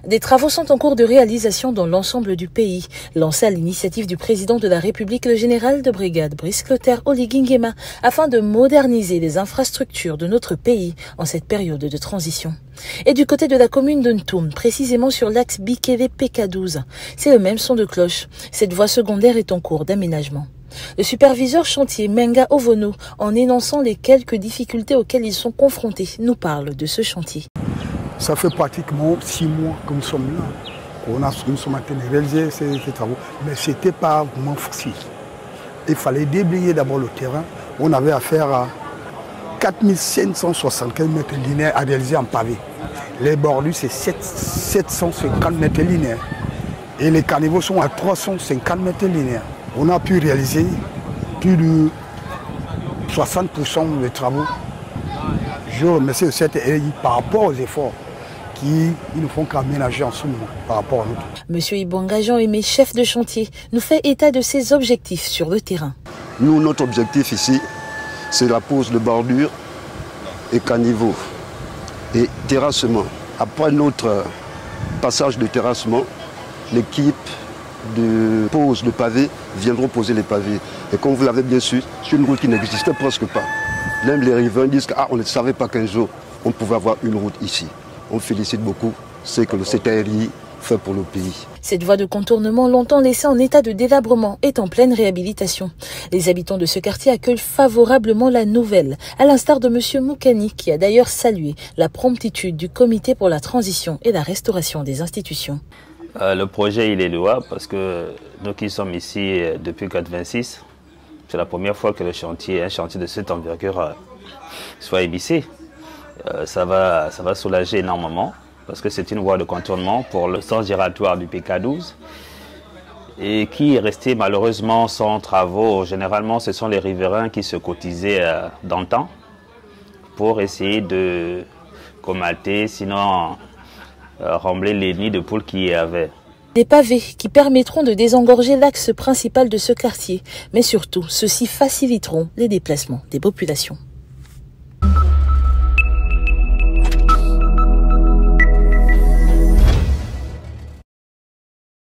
Des travaux sont en cours de réalisation dans l'ensemble du pays. Lancés à l'initiative du président de la République, le général de brigade Brice Clotaire Oligui Nguema, afin de moderniser les infrastructures de notre pays en cette période de transition. Et du côté de la commune de Ntoum, précisément sur l'axe Bikele-PK12, c'est le même son de cloche. Cette voie secondaire est en cours d'aménagement. Le superviseur chantier Menga Ovono, en énonçant les quelques difficultés auxquelles ils sont confrontés, nous parle de ce chantier. Ça fait pratiquement 6 mois que nous sommes là. Nous sommes en train de réaliser ces travaux, mais ce n'était pas vraiment facile. Il fallait déblayer d'abord le terrain. On avait affaire à 4575 mètres linéaires à réaliser en pavé. Les bordures, c'est 750 mètres linéaires. Et les caniveaux sont à 350 mètres linéaires. On a pu réaliser plus de 60% des travaux. Je remercie le CTI par rapport aux efforts qui ne font qu'aménager en ce moment par rapport à nous. Monsieur Ibonga Jean-Aimé, chef de chantier, nous fait état de ses objectifs sur le terrain. Nous, notre objectif ici, c'est la pose de bordures et caniveaux et terrassement. Après notre passage de terrassement, l'équipe de pose de pavés viendront poser les pavés. Et comme vous l'avez bien su, c'est une route qui n'existait presque pas. Même les riverains disent qu'on ne savait pas qu'un jour on pouvait avoir une route ici. On félicite beaucoup ce que le CTRI fait pour le pays. Cette voie de contournement, longtemps laissée en état de délabrement, est en pleine réhabilitation. Les habitants de ce quartier accueillent favorablement la nouvelle, à l'instar de M. Moukani, qui a d'ailleurs salué la promptitude du comité pour la transition et la restauration des institutions. Le projet, il est louable parce que nous qui sommes ici depuis 1986, c'est la première fois que un chantier de cette envergure soit émissé. Ça va soulager énormément parce que c'est une voie de contournement pour le sens giratoire du PK12 et qui est resté malheureusement sans travaux. Généralement, ce sont les riverains qui se cotisaient dans le temps pour essayer de colmater, sinon rembler les nids de poules qu'il y avait. Des pavés qui permettront de désengorger l'axe principal de ce quartier, mais surtout, ceux-ci faciliteront les déplacements des populations.